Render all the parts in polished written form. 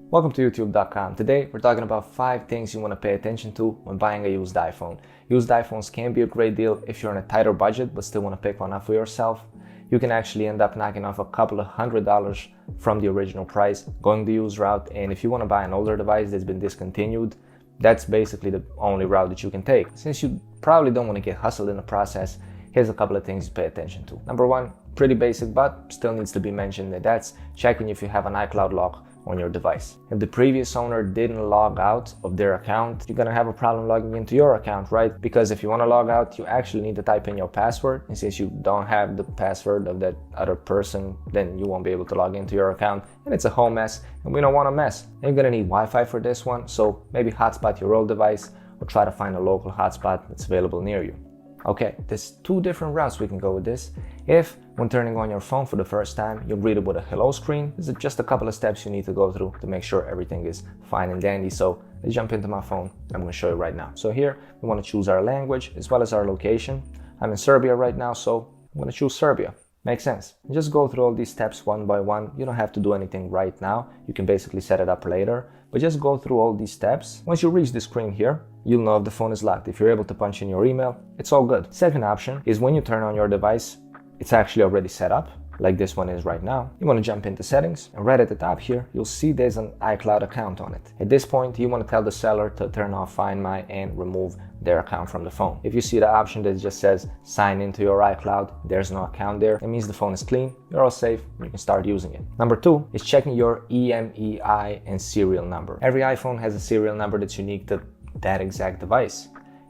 Welcome to youtube.com. Today we're talking about 5 things you want to pay attention to when buying a used iPhone. Used iPhones can be a great deal if you're on a tighter budget but still want to pick one up for yourself. You can actually end up knocking off a couple of $100s from the original price going the used route, and if you want to buy an older device that's been discontinued, that's basically the only route that you can take. Since you probably don't want to get hustled in the process, here's a couple of things to pay attention to. Number 1, pretty basic but still needs to be mentioned, and that's checking if you have an iCloud lock on your device. If the previous owner didn't log out of their account, you're gonna have a problem logging into your account, right? Because if you want to log out, you actually need to type in your password, and since you don't have the password of that other person, then you won't be able to log into your account, and it's a whole mess, and we don't want a mess. And you're gonna need Wi-Fi for this one, so maybe hotspot your old device or try to find a local hotspot that's available near you. Okay, there's 2 different routes we can go with this. If, when turning on your phone for the first time, you're greeted with a hello screen, there's just a couple of steps you need to go through to make sure everything is fine and dandy. So let's jump into my phone. I'm going to show you right now. So here, we want to choose our language as well as our location. I'm in Serbia right now, so I'm going to choose Serbia. Makes sense. And just go through all these steps one by one. You don't have to do anything right now. You can basically set it up later, but just go through all these steps. Once you reach the screen here, you'll know if the phone is locked. If you're able to punch in your email, it's all good. Second option is when you turn on your device, it's actually already set up, like this one is right now. You want to jump into settings, and right at the top here, you'll see there's an iCloud account on it. At this point, you want to tell the seller to turn off Find My and remove their account from the phone. If you see the option that just says sign into your iCloud, there's no account there. It means the phone is clean, you're all safe, and you can start using it. Number 2 is checking your EMEI and serial number. Every iPhone has a serial number that's unique to that exact device,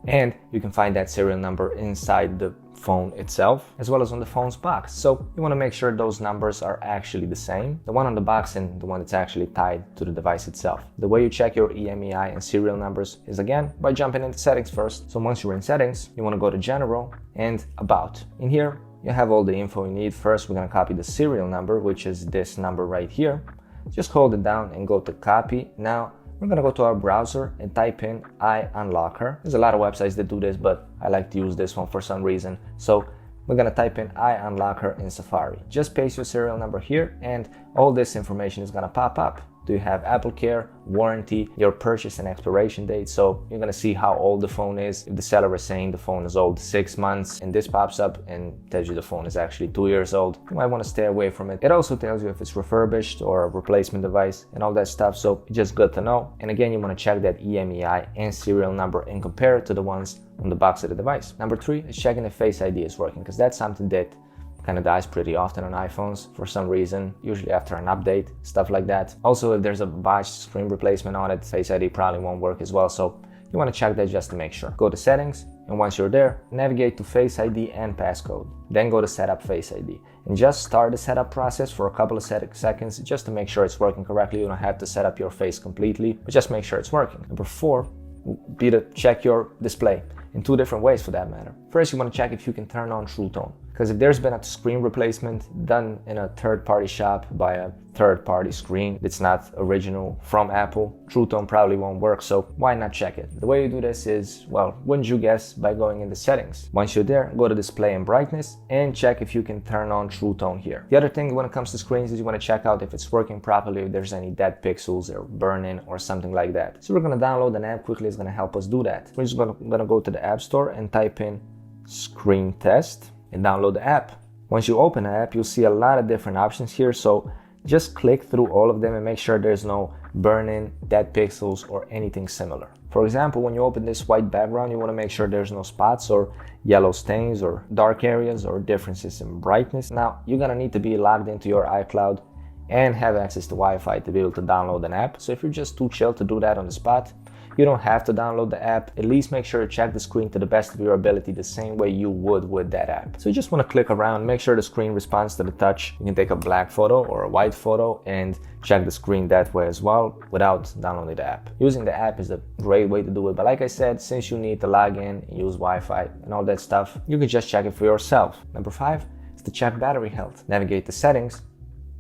and you can find that serial number inside the phone itself as well as on the phone's box. So you want to make sure those numbers are actually the same, the one on the box and the one that's actually tied to the device itself. The way you check your EMEI and serial numbers is again by jumping into settings first. So once you're in settings, you want to go to general and about. In here you have all the info you need. First, we're going to copy the serial number, which is this number right here. Just hold it down and go to copy. Now we're going to go to our browser and type in iUnlocker. There's a lot of websites that do this, but I like to use this one for some reason. So we're going to type in iUnlocker in Safari. Just paste your serial number here and all this information is going to pop up. Do you have Apple Care, warranty, your purchase and expiration date? So you're going to see how old the phone is. If the seller is saying the phone is old 6 months and this pops up and tells you the phone is actually 2 years old, you might want to stay away from it. It also tells you if it's refurbished or a replacement device and all that stuff. So it's just good to know. And again, you want to check that EMEI and serial number and compare it to the ones on the box of the device. Number 3 is checking if Face ID is working, because that's something that kind of dies pretty often on iPhones for some reason, usually after an update, stuff like that. Also, if there's a botched screen replacement on it, Face ID probably won't work as well, so you want to check that just to make sure. Go to settings, and once you're there, navigate to Face ID and passcode. Then go to setup Face ID and just start the setup process for a couple of seconds just to make sure it's working correctly. You don't have to set up your face completely, but just make sure it's working. Number 4 would be to check your display in 2 different ways for that matter. First, you want to check if you can turn on True Tone, because if there's been a screen replacement done in a third-party shop by a third-party screen that's not original from Apple, True Tone probably won't work, so why not check it? The way you do this is, well, wouldn't you guess, by going into settings. Once you're there, go to display and brightness and check if you can turn on True Tone here. The other thing when it comes to screens is you want to check out if it's working properly, if there's any dead pixels or burn-in or something like that. So we're going to download an app quickly. It's going to help us do that. We're just going to go to the App Store and type in Screen Test and download the app. Once you open the app, you'll see a lot of different options here, so just click through all of them and make sure there's no burn-in, dead pixels, or anything similar. For example, when you open this white background, you want to make sure there's no spots or yellow stains or dark areas or differences in brightness. Now, you're gonna need to be logged into your iCloud and have access to Wi-Fi to be able to download an app. So if you're just too chill to do that on the spot, you don't have to download the app. At least make sure to check the screen to the best of your ability the same way you would with that app. So you just want to click around, make sure the screen responds to the touch. You can take a black photo or a white photo and check the screen that way as well without downloading the app. Using the app is a great way to do it, but like I said, since you need to log in, use Wi-Fi and all that stuff, you can just check it for yourself. Number 5 is to check battery health. Navigate to settings,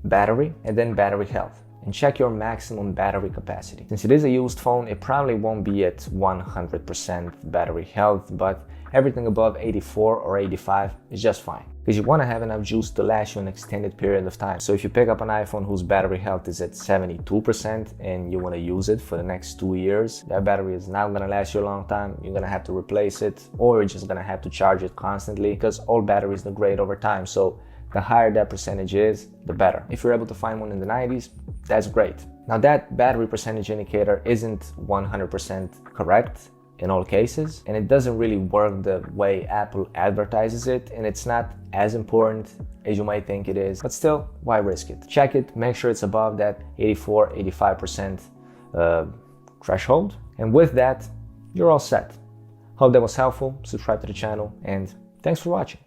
battery, and then battery health, and check your maximum battery capacity. Since it is a used phone, it probably won't be at 100% battery health, but Everything above 84 or 85 is just fine, because you want to have enough juice to last you an extended period of time. So if you pick up an iPhone whose battery health is at 72% and you want to use it for the next 2 years, that battery is not going to last you a long time. You're going to have to replace it, or you're just going to have to charge it constantly, because all batteries degrade over time. So the higher that percentage is, the better. If you're able to find one in the 90s, that's great. Now, that battery percentage indicator isn't 100% correct in all cases, and it doesn't really work the way Apple advertises it, and it's not as important as you might think it is, but still, why risk it? Check it, make sure it's above that 84, 85% threshold, and with that, you're all set. Hope that was helpful. Subscribe to the channel, and thanks for watching.